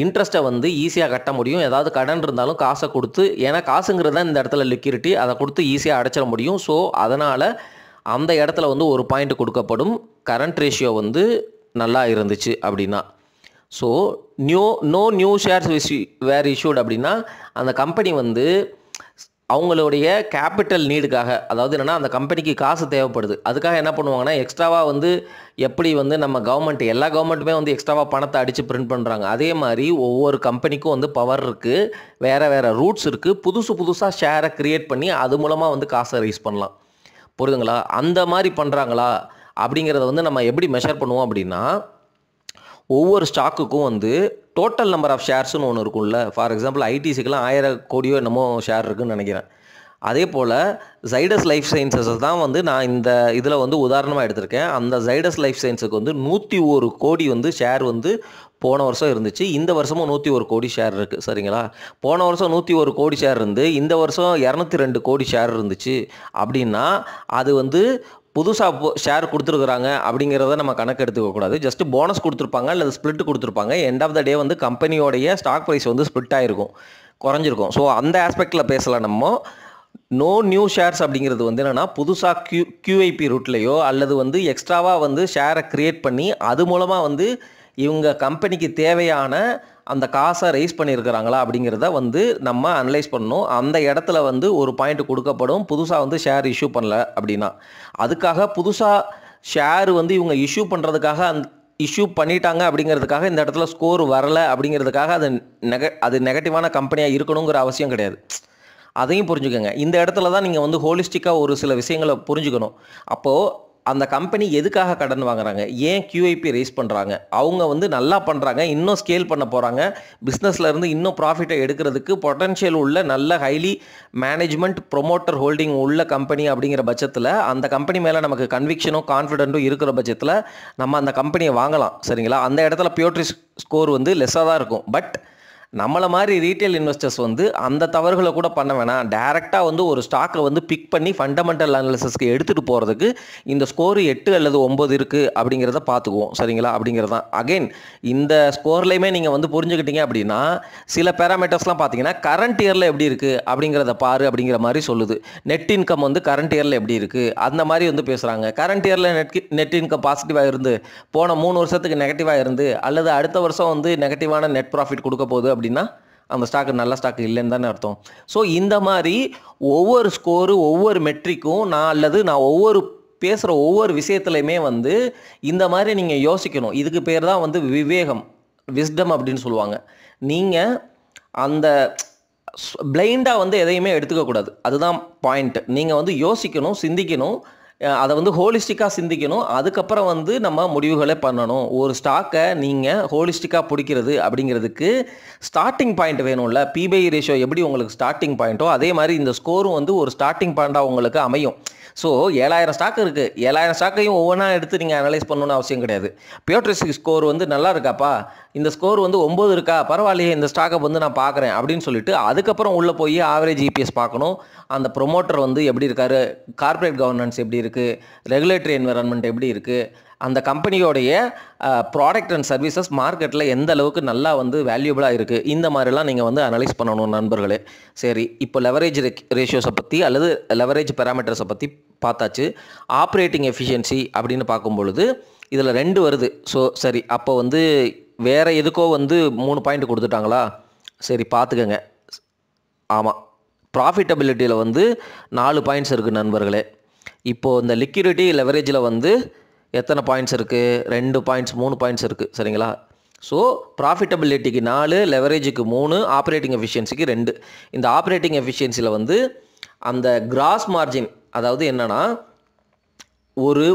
இன்ட்ரெஸ்ட்டை வந்து ஈஸியாக கட்ட முடியும். ஏதாவது கடன் இருந்தாலும் காசை கொடுத்து, ஏன்னா காசுங்கிறது தான் இந்த இடத்துல லிக்விடிட்டி, அதை கொடுத்து ஈஸியாக அடைச்சிட முடியும். ஸோ அதனால் அந்த இடத்துல வந்து ஒரு பாயிண்ட் கொடுக்கப்படும் கரண்ட் ரேஷியோ வந்து நல்லா இருந்துச்சு அப்படின்னா. ஸோ நோ நியூ ஷேர்ஸ் வேர் இஷ்யூட் அப்படின்னா அந்த கம்பெனி வந்து அவங்களுடைய கேபிட்டல் நீடுக்காக, அதாவது என்னென்னா அந்த கம்பெனிக்கு காசு தேவைப்படுது, அதுக்காக என்ன பண்ணுவாங்கன்னா எக்ஸ்ட்ராவாக வந்து எப்படி வந்து நம்ம எல்லா கவர்மெண்ட்டுமே வந்து எக்ஸ்ட்ராவாக பணத்தை அடித்து பிரிண்ட் பண்ணுறாங்க, அதே மாதிரி ஒவ்வொரு கம்பெனிக்கும் வந்து பவர் இருக்குது, வேறு ரூட்ஸ் இருக்குது, புதுசாக ஷேரை க்ரியேட் பண்ணி அது மூலமாக வந்து காசை ரைஸ் பண்ணலாம். புரியுதுங்களா? அந்த மாதிரி பண்ணுறாங்களா அப்படிங்கிறத வந்து நம்ம எப்படி மெஷர் பண்ணுவோம் அப்படின்னா, ஒவ்வொரு ஸ்டாக்குக்கும் வந்து டோட்டல் நம்பர் ஆஃப் ஷேர்ஸ்னு ஒன்று இருக்கும்ல. ஃபார் எக்ஸாம்பிள் ஐடிசிக்கெலாம் 1000 கோடியோ என்னமோ ஷேர் இருக்குதுன்னு நினைக்கிறேன். அதே போல் ஜைடஸ் லைஃப் சயின்சஸ் தான் வந்து நான் இந்த இதில் வந்து உதாரணமாக எடுத்திருக்கேன். அந்த ஜைடஸ் லைஃப் சயின்ஸுக்கு வந்து 101 கோடி வந்து ஷேர் வந்து போன வருஷம் இருந்துச்சு. இந்த வருஷமும் 101 கோடி ஷேர் இருக்குது. சரிங்களா? போன வருஷம் 101 கோடி ஷேர் இருந்து இந்த வருஷம் 202 கோடி ஷேர் இருந்துச்சு அப்படின்னா அது வந்து புதுசாக ஷேர் கொடுத்துருக்குறாங்க அப்படிங்கிறத நம்ம கணக்கு எடுத்துக்கக்கூடாது. ஜஸ்ட்டு போனஸ் கொடுத்துருப்பாங்க அல்லது ஸ்ப்ளிட் கொடுத்துருப்பாங்க. எண்ட் ஆஃப் த டே வந்து கம்பெனியோடைய ஸ்டாக் ப்ரைஸ் வந்து ஸ்ப்ளிட் ஆகிருக்கும், குறைஞ்சிருக்கும். ஸோ அந்த ஆஸ்பெக்டில் பேசலாம் நம்ம. நோ நியூ ஷேர்ஸ் அப்படிங்கிறது வந்து என்னென்னா புதுசாக QIP ரூட்லேயோ அல்லது வந்து எக்ஸ்ட்ராவாக வந்து ஷேரை க்ரியேட் பண்ணி அது மூலமாக வந்து இவங்க கம்பெனிக்கு தேவையான அந்த காசை ரைஸ் பண்ணியிருக்கிறாங்களா அப்படிங்கிறத வந்து நம்ம அனலைஸ் பண்ணணும். அந்த இடத்துல வந்து ஒரு பாயிண்ட் கொடுக்கப்படும் புதுசாக வந்து ஷேர் இஷ்யூ பண்ணல அப்படின்னா. அதுக்காக புதுசாக ஷேர் வந்து இவங்க இஷ்யூ பண்ணுறதுக்காக இஷ்யூ பண்ணிட்டாங்க அப்படிங்கிறதுக்காக இந்த இடத்துல ஸ்கோர் வரலை அப்படிங்கிறதுக்காக அது நெகட்டிவான கம்பெனியாக இருக்கணுங்கிற அவசியம் கிடையாது. அதையும் புரிஞ்சுக்கோங்க. இந்த இடத்துல தான் நீங்கள் வந்து ஹோலிஸ்டிக்காக ஒரு சில விஷயங்களை புரிஞ்சுக்கணும். அப்போது அந்த கம்பெனி எதுக்காக கடன் வாங்குறாங்க, ஏன் QIP ரைஸ் பண்ணுறாங்க, அவங்க வந்து நல்லா பண்ணுறாங்க, இன்னும் ஸ்கேல் பண்ண போகிறாங்க, பிஸ்னஸ்லேருந்து இன்னும் ப்ராஃபிட்டை எடுக்கிறதுக்கு பொட்டன்ஷியல் உள்ள நல்ல ஹைலி மேனேஜ்மெண்ட் ப்ரொமோட்டர் ஹோல்டிங் உள்ள கம்பெனி அப்படிங்கிற பட்சத்தில் அந்த கம்பெனி மேலே நமக்கு கன்விக்ஷனும் கான்ஃபிடென்ட்டும் இருக்கிற பட்சத்தில் நம்ம அந்த கம்பெனியை வாங்கலாம். சரிங்களா? அந்த இடத்துல பியோட்ரி ஸ்கோர் வந்து லெஸ்ஸாக தான் இருக்கும். பட் நம்மளை மாதிரி ரீட்டைல் இன்வெஸ்டர்ஸ் வந்து அந்த தவறுகளை கூட பண்ண வேணாம். டைரெக்டாக வந்து ஒரு ஸ்டாக்கை வந்து பிக் பண்ணி ஃபண்டமெண்டல் அனாலிசிஸ்க்கு எடுத்துகிட்டு போகிறதுக்கு இந்த ஸ்கோர் 8 அல்லது 9 இருக்குது அப்படிங்கிறத பார்த்துக்குவோம். சரிங்களா? அப்படிங்கிறது தான். அகெயின் இந்த ஸ்கோர்லேயுமே நீங்கள் வந்து புரிஞ்சுக்கிட்டீங்க அப்படின்னா சில பேராமீட்டர்ஸ்லாம் பார்த்தீங்கன்னா கரண்ட் இயரில் எப்படி இருக்குது அப்படிங்கிறத பாரு அப்படிங்கிற மாதிரி சொல்லுது. நெட் இன்கம் வந்து கரண்ட் இயரில் எப்படி இருக்குது அந்த மாதிரி வந்து பேசுகிறாங்க. கரண்ட் இயரில் நெட் இன்கம் பாசிட்டிவாக இருந்து போன 3 வருஷத்துக்கு நெகட்டிவாக இருந்து அல்லது அடுத்த வருஷம் வந்து நெகட்டிவான நெட் ப்ராஃபிட் கொடுக்க போகுது அப்படின்னா அந்த ஸ்டாக்கு நல்ல ஸ்டாக்கு இல்லைன்னு தானே அர்த்தம். ஸோ இந்த மாதிரி ஒவ்வொரு ஸ்கோரு ஒவ்வொரு மெட்ரிக்கும் நான் ஒவ்வொரு பேசுகிற ஒவ்வொரு விஷயத்துலையுமே வந்து இந்த மாதிரி நீங்கள் யோசிக்கணும். இதுக்கு பேர் தான் வந்து விஸ்டம் அப்படின்னு சொல்லுவாங்க. நீங்கள் அந்த பிளைண்டாக வந்து எதையுமே எடுத்துக்கக்கூடாது. அதுதான் பாயிண்ட். நீங்கள் வந்து யோசிக்கணும், சிந்திக்கணும், அதை வந்து ஹோலிஸ்டிக்காக சிந்திக்கணும். அதுக்கப்புறம் வந்து நம்ம முடிவுகளை பண்ணணும். ஒரு ஸ்டாக்கை நீங்கள் ஹோலிஸ்டிக்காக பிடிக்கிறது அப்படிங்கிறதுக்கு ஸ்டார்டிங் பாயிண்ட் வேணும்ல. PBI ரேஷியோ எப்படி உங்களுக்கு ஸ்டார்டிங் பாயிண்ட்டோ அதே மாதிரி இந்த ஸ்கோரும் வந்து ஒரு ஸ்டார்டிங் பாயிண்ட்டாக உங்களுக்கு அமையும். ஸோ 7000 ஸ்டாக் இருக்குது. 7000 ஸ்டாக்கையும் ஒவ்வொன்றா எடுத்து நீங்கள் அனலைஸ் பண்ணணும்னு அவசியம் கிடையாது. பியோட்ரி ஸ்கோர் வந்து நல்லா இருக்காப்பா, இந்த ஸ்கோர் வந்து 9 இருக்கா, பரவாயில்லையே, இந்த ஸ்டாக்கை வந்து நான் பார்க்குறேன் அப்படின்னு சொல்லிட்டு அதுக்கப்புறம் உள்ளே போய் ஆவரேஜ் EPS பார்க்கணும். அந்த ப்ரொமோட்டர் வந்து எப்படி இருக்காரு, கார்ப்பரேட் கவர்னன்ஸ் எப்படி இருக்குது, ரெகுலேட்டரி என்விரான்மெண்ட் எப்படி இருக்குது, அந்த கம்பெனியோடைய ப்ராடக்ட் அண்ட் சர்வீசஸ் மார்க்கெட்டில் எந்த அளவுக்கு நல்லா வந்து வேல்யூபிளாக இருக்குது, இந்த மாதிரிலாம் நீங்கள் வந்து அனலைஸ் பண்ணணும் நண்பர்களே. சரி, இப்போ லெவரேஜ் ரேஷியோஸை பற்றி அல்லது லெவரேஜ் பேராமீட்டர்ஸை பற்றி பார்த்தாச்சு. ஆப்ரேட்டிங் எஃபிஷியன்சி அப்படின்னு பார்க்கும் பொழுது இதில் 2 வருது. ஸோ சரி, அப்போ வந்து வேறு எதுக்கோ வந்து 3 பாயிண்ட் கொடுத்துட்டாங்களா? சரி பார்த்துக்கங்க. ஆமாம், ப்ராஃபிட்டபிலிட்டியில் வந்து 4 பாயிண்ட்ஸ் இருக்குது நண்பர்களே. இப்போது இந்த லிக்விடிட்டி லெவரேஜில் வந்து எத்தனை பாயிண்ட்ஸ் இருக்குது? 2 பாயிண்ட்ஸ் 3 பாயிண்ட்ஸ் இருக்குது. சரிங்களா? ஸோ ப்ராஃபிட்டபிலிட்டிக்கு 4, லெவரேஜுக்கு 3, ஆப்ரேட்டிங் எஃபிஷியன்சிக்கு 2. இந்த ஆப்ரேட்டிங் எஃபிஷியன்சியில் வந்து அந்த கிராஸ் மார்ஜின், அதாவது என்னென்னா ஒரு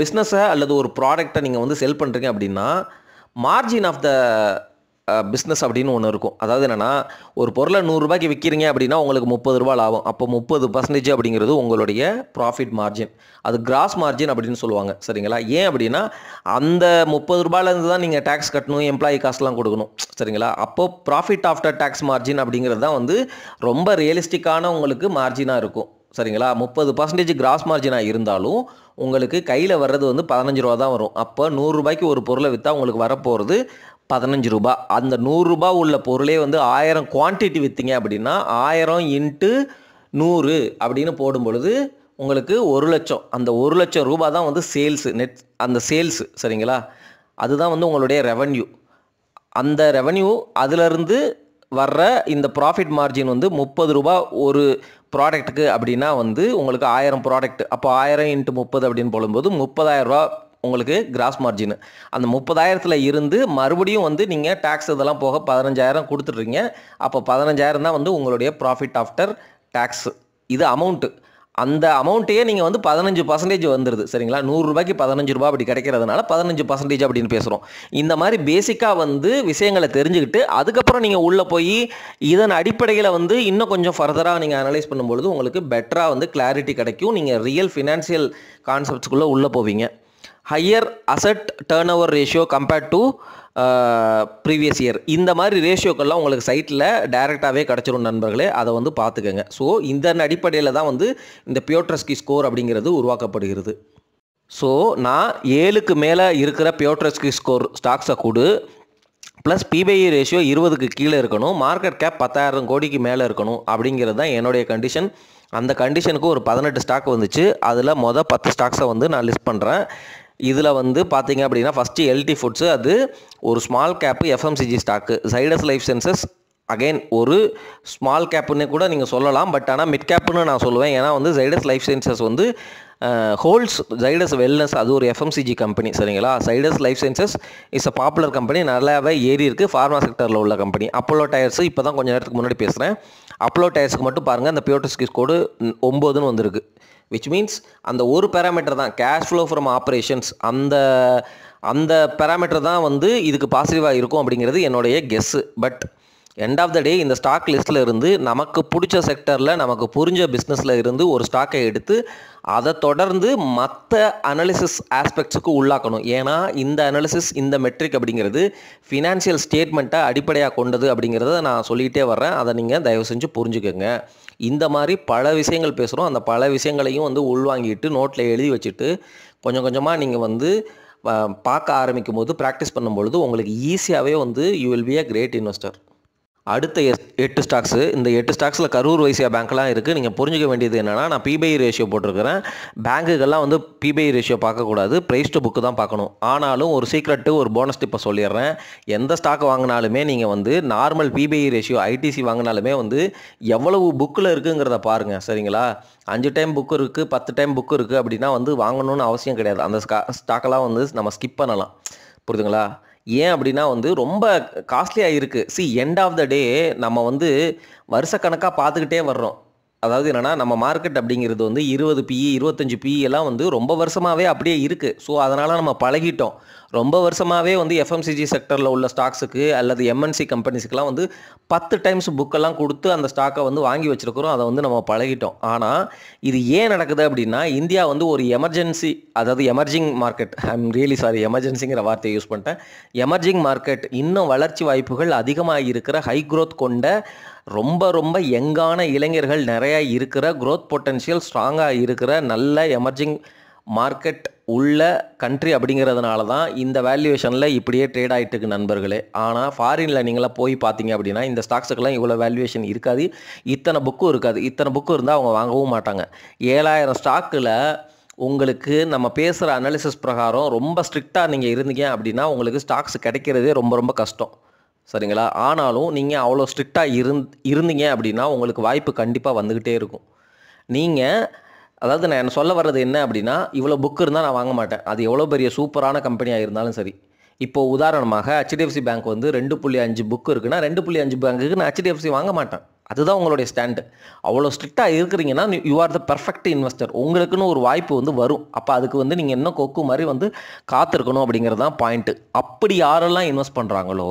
பிஸ்னஸை அல்லது ஒரு ப்ராடக்டை நீங்கள் வந்து செல் பண்ணுறீங்க அப்படின்னா மார்ஜின் ஆஃப் த பிஸ்னஸ் அப்படின்னு ஒன்று இருக்கும். அதாவது என்னென்னா ஒரு பொருளை 100 ரூபாய்க்கு விற்கிறீங்க அப்படின்னா உங்களுக்கு 30 ரூபா லாபம். அப்போ 30% அப்படிங்கிறது உங்களுடைய ப்ராஃபிட் மார்ஜின். அது கிராஸ் மார்ஜின் அப்படின்னு சொல்லுவாங்க. சரிங்களா? ஏன் அப்படின்னா அந்த 30 ரூபாயிலேருந்து தான் நீங்கள் டேக்ஸ் கட்டணும், எம்ப்ளாயி காஸ்ட்லாம் கொடுக்கணும். சரிங்களா? அப்போது ப்ராஃபிட் ஆஃப்டர் டேக்ஸ் மார்ஜின் அப்படிங்கிறது தான் வந்து ரொம்ப ரியலிஸ்டிக்கான உங்களுக்கு மார்ஜினாக இருக்கும். சரிங்களா? 30% கிராஸ் மார்ஜினாக இருந்தாலும் உங்களுக்கு கையில் வர்றது வந்து 15 ரூபா தான் வரும். அப்போ 100 ரூபாய்க்கு ஒரு பொருளை விற்றா உங்களுக்கு வரப்போகிறது 15 ரூபா. அந்த 100 ரூபா உள்ள பொருளே வந்து 1000 குவான்டிட்டி விற்றீங்க அப்படின்னா 1000 × 100 அப்படின்னு போடும் பொழுது உங்களுக்கு 1 லட்சம். அந்த 1 லட்சம் ரூபா தான் வந்து சேல்ஸு, நெட் அந்த சேல்ஸு. சரிங்களா? அதுதான் வந்து உங்களுடைய ரெவன்யூ. அந்த ரெவன்யூ அதிலிருந்து வர்ற இந்த ப்ராஃபிட் மார்ஜின் வந்து 30 ரூபா ஒரு ப்ராடக்ட்டுக்கு அப்படின்னா வந்து உங்களுக்கு 1000 ப்ராடக்ட். அப்போ 1000 × 30 அப்படின்னு போடும்போது 30,000 ரூபா உங்களுக்கு கிராஸ் மார்ஜின். அந்த 30,000 இருந்து மறுபடியும் வந்து நீங்கள் டேக்ஸ் இதெல்லாம் போக 15,000 கொடுத்துட்றீங்க. அப்போ 15,000 தான் வந்து உங்களுடைய ப்ராஃபிட் ஆஃப்டர் டேக்ஸ். இது அமௌண்ட்டு. அந்த அமௌண்ட்டையே நீங்கள் வந்து 15% வந்துடுது. சரிங்களா? 100 ரூபாய்க்கு 15 ரூபா அப்படி கிடைக்கிறதுனால 15% அப்படின்னு பேசுகிறோம். இந்த மாதிரி பேசிக்காக வந்து விஷயங்களை தெரிஞ்சுக்கிட்டு அதுக்கப்புறம் நீங்கள் உள்ளே போய் இதன் அடிப்படையில் வந்து இன்னும் கொஞ்சம் ஃபர்தராக நீங்கள் அனலைஸ் பண்ணும்பொழுது உங்களுக்கு பெட்டராக வந்து கிளாரிட்டி கிடைக்கும். நீங்கள் ரியல் ஃபினான்ஷியல் கான்செப்ட்ஸ்குள்ளே உள்ளே போவீங்க. Higher asset turn over ratio compared to previous year, இந்த மாதிரி ரேஷியோக்கெல்லாம் உங்களுக்கு சைட்டில் டைரெக்டாகவே கிடச்சிரும் நண்பர்களே. அதை வந்து பார்த்துக்கங்க. ஸோ இந்த அடிப்படையில் தான் வந்து இந்த பியோட்ரி ஸ்கோர் அப்படிங்கிறது உருவாக்கப்படுகிறது. ஸோ நான் 7க்கு மேலே இருக்கிற பியோட்ரி ஸ்கோர் ஸ்டாக்ஸை கொடு, ப்ளஸ் PBI ரேஷியோ 20க்கு கீழே இருக்கணும், மார்க்கெட் கேப் 10,000 கோடிக்கு மேலே இருக்கணும் அப்படிங்கிறது தான் என்னுடைய கண்டிஷன். அந்த கண்டிஷனுக்கு ஒரு 18 ஸ்டாக் வந்துச்சு. அதில் 10 ஸ்டாக்ஸை வந்து நான் லிஸ்ட் பண்ணுறேன். இதில் வந்து பார்த்தீங்க அப்படின்னா ஃபஸ்ட்டு LT ஃபுட்ஸு, அது ஒரு small gap FMCG stock. Zydus life sciences again ஒரு ஸ்மால் கேப்புன்னு கூட நீங்கள் சொல்லலாம். பட் ஆனால் மிட் கேப்புன்னு நான் சொல்லுவேன். ஏன்னா வந்து ஜைடஸ் லைஃப் சயின்சஸ் வந்து ஹோல்ஸ் ஜைடஸ் வெல்னஸ், அது ஒரு எஃப்எம்சிஜி கம்பெனி சரிங்களா. Zydus life sciences is a popular company, நல்லாவே ஏறி இருக்குது. ஃபார்மா செக்டரில் உள்ள கம்பெனி. அப்போலோ டயர்ஸ் இப்போ தான் கொஞ்சம் நேரத்துக்கு முன்னாடி பேசுகிறேன். அப்போலோ டயர்ஸுக்கு மட்டும் பாருங்கள், அந்த பியூட்டர்ஸ்கிஸ் கோடு 9ன்னு வந்திருக்கு. விச் மீன்ஸ் அந்த ஒரு பேராமீட்டர் தான் கேஷ் ஃப்ளோ ஃப்ரம் ஆப்ரேஷன்ஸ், அந்த பேராமீட்டர் தான் வந்து இதுக்கு பாசிட்டிவாக இருக்கும் அப்படிங்கிறது என்னுடைய guess. But end of the day இந்த ஸ்டாக் லிஸ்ட்டில் இருந்து நமக்கு பிடிச்ச செக்டரில் நமக்கு புரிஞ்ச பிஸ்னஸில் இருந்து ஒரு ஸ்டாக்கை எடுத்து அதை தொடர்ந்து மற்ற அனாலிசிஸ் ஆஸ்பெக்ட்ஸுக்கு உள்ளாக்கணும். ஏன்னா இந்த அனாலிசிஸ், இந்த மெட்ரிக் அப்படிங்கிறது ஃபினான்ஷியல் ஸ்டேட்மெண்ட்டை அடிப்படையாக கொண்டது அப்படிங்கிறத நான் சொல்லிகிட்டே வர்றேன். அதை நீங்கள் தயவு செஞ்சு புரிஞ்சுக்கோங்க. இந்த மாதிரி பல விஷயங்கள் பேசுகிறோம். அந்த பல விஷயங்களையும் வந்து உள்வாங்கிட்டு நோட்டில் எழுதி வச்சுட்டு கொஞ்சம் கொஞ்சமாக நீங்கள் வந்து பார்க்க ஆரம்பிக்கும் போது, ப்ராக்டிஸ் பண்ணும்பொழுது உங்களுக்கு ஈஸியாகவே வந்து you will be a great investor. அடுத்த 8 ஸ்டாக்ஸு, இந்த 8 ஸ்டாக்ஸில் கரூர் வைசியா பேங்க்லாம் இருக்குது. நீங்கள் புரிஞ்சிக்க வேண்டியது என்னென்னா, நான் பிபிஐ ரேஷியோ போட்டிருக்கிறேன். பேங்க்குகள்லாம் வந்து பிபிஐ ரேஷியோ பார்க்கக்கூடாது, ப்ரைஸ் டு புக்கு தான் பார்க்கணும். ஆனாலும் ஒரு சீக்ரெட்டு, ஒரு போனஸ் டிப்பை சொல்லிடுறேன். எந்த ஸ்டாக் வாங்கினாலுமே நீங்கள் வந்து நார்மல் பிபிஐ ரேஷியோ ஐடிசி வாங்கினாலுமே வந்து எவ்வளவு புக்கில் இருக்குங்கிறத பாருங்கள் சரிங்களா. 5 டைம் புக்கு இருக்குது, 10 டைம் புக்கு இருக்குது அப்படின்னா வந்து வாங்கணும்னு அவசியம் கிடையாது. அந்த ஸ்டாக்கெல்லாம் வந்து நம்ம ஸ்கிப் பண்ணலாம், புரியுதுங்களா. ஏன் அப்படின்னா வந்து ரொம்ப காஸ்ட்லியாக இருக்குது. எண்ட் ஆஃப் த டே நம்ம வந்து வருஷக்கணக்காக பார்த்துக்கிட்டே வர்றோம். அதாவது என்னென்னா, நம்ம மார்க்கெட் அப்படிங்கிறது வந்து 20 PE 25 PE எல்லாம் வந்து ரொம்ப வருஷமாகவே அப்படியே இருக்குது. ஸோ அதனால் நம்ம பழகிட்டோம். ரொம்ப வருஷமாகவே வந்து எஃப்எம்சிஜி செக்டரில் உள்ள ஸ்டாக்ஸுக்கு அல்லது எம்என்சி கம்பெனிஸுக்கெலாம் வந்து 10 டைம்ஸ் புக்கெல்லாம் கொடுத்து அந்த ஸ்டாக்கை வந்து வாங்கி வச்சுருக்கிறோம். அதை வந்து நம்ம பழகிட்டோம். ஆனால் இது ஏன் நடக்குது அப்படின்னா, இந்தியா வந்து ஒரு எமர்ஜென்சி, அதாவது emerging market, I'm really sorry எமர்ஜென்சிங்கிற வார்த்தையை யூஸ் பண்ணிட்டேன். எமர்ஜிங் மார்க்கெட், இன்னும் வளர்ச்சி வாய்ப்புகள் அதிகமாக இருக்கிற, ஹை க்ரோத் கொண்ட, ரொம்ப ரொம்ப யங்கான இளைஞர்கள் நிறையா இருக்கிற, க்ரோத் பொட்டன்ஷியல் ஸ்ட்ராங்காக இருக்கிற நல்ல எமர்ஜிங் மார்க்கெட் உள்ள கண்ட்ரி அப்படிங்கிறதுனால தான் இந்த வேல்யூவேஷனில் இப்படியே ட்ரேட் ஆகிட்டு இருக்கு நண்பர்களே. ஆனால் ஃபாரினில் நீங்களாம் போய் பார்த்தீங்க அப்படின்னா இந்த ஸ்டாக்ஸுக்கெல்லாம் இவ்வளோ வேல்யூவேஷன் இருக்காது, இத்தனை புக்கும் இருக்காது. இத்தனை புக்கு இருந்தால் அவங்க வாங்கவும் மாட்டாங்க. 7000 ஸ்டாக்கில் உங்களுக்கு நம்ம பேசுகிற அனாலிசிஸ் பிரகாரம் ரொம்ப ஸ்ட்ரிக்டாக நீங்கள் இருந்தீங்க அப்படின்னா உங்களுக்கு ஸ்டாக்ஸ் கிடைக்கிறதே ரொம்ப ரொம்ப கஷ்டம் சரிங்களா. ஆனாலும் நீங்கள் அவ்வளோ ஸ்ட்ரிக்டாக இருந்தீங்க அப்படின்னா உங்களுக்கு வாய்ப்பு கண்டிப்பாக வந்துக்கிட்டே இருக்கும். நீங்கள் அதாவது நான் சொல்ல வர்றது என்ன அப்படின்னா, இவ்வளோ புக் இருந்தால் நான் வாங்க மாட்டேன், அது எவ்வளோ பெரிய சூப்பரான கம்பெனியாக இருந்தாலும் சரி. இப்போது உதாரணமாக HDFC பேங்க் வந்து 2.5 புக் இருக்குன்னா 2.5 பேங்க்குக்கு நான் HDFC வாங்க மாட்டேன். அதுதான் உங்களுடைய ஸ்டாண்டு. அவ்வளோ ஸ்ட்ரிக்டாக இருக்கிறீங்கன்னா you are the perfect investor. உங்களுக்குன்னு ஒரு வாய்ப்பு வந்து வரும். அப்போ அதுக்கு வந்து நீங்கள் இன்னும் கொக்கு மாதிரி வந்து காத்திருக்கணும் அப்படிங்கிறது தான் பாயிண்ட்டு. அப்படி யாரெல்லாம் இன்வெஸ்ட் பண்ணுறாங்களோ,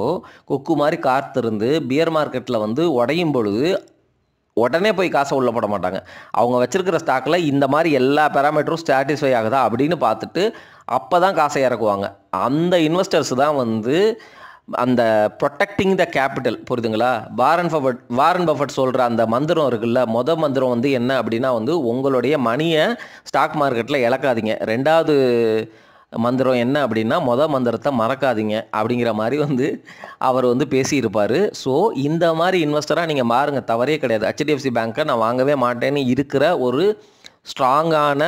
கொக்கு மாதிரி காத்திருந்து பியர் மார்க்கெட்டில் வந்து உடையும் பொழுது உடனே போய் காசை உள்ள போட மாட்டாங்க. அவங்க வச்சுருக்கிற ஸ்டாக்கில் இந்த மாதிரி எல்லா பேராமீட்டரும் சாட்டிஸ்ஃபை ஆகுதா அப்படின்னு பார்த்துட்டு அப்போ தான் காசை இறக்குவாங்க. அந்த இன்வெஸ்டர்ஸ் தான் வந்து அந்த ப்ரொடெக்டிங் த கேபிட்டல், புரியுதுங்களா. வாரன் பஃபட் சொல்கிற அந்த மந்திரம் இருக்குல்ல, மந்திரம் வந்து என்ன அப்படின்னா வந்து உங்களுடைய மணியை ஸ்டாக் மார்க்கெட்டில் இழக்காதீங்க. 2வது மந்திரம் என்ன அப்படின்னா மந்திரத்தை மறக்காதீங்க அப்படிங்கிற மாதிரி வந்து அவர் வந்து பேசியிருப்பார். ஸோ இந்த மாதிரி இன்வெஸ்டராக நீங்கள் மாறுங்க, தவறே கிடையாது. HDFC பேங்க்கை நான் வாங்கவே மாட்டேன்னு இருக்கிற ஒரு ஸ்ட்ராங்கான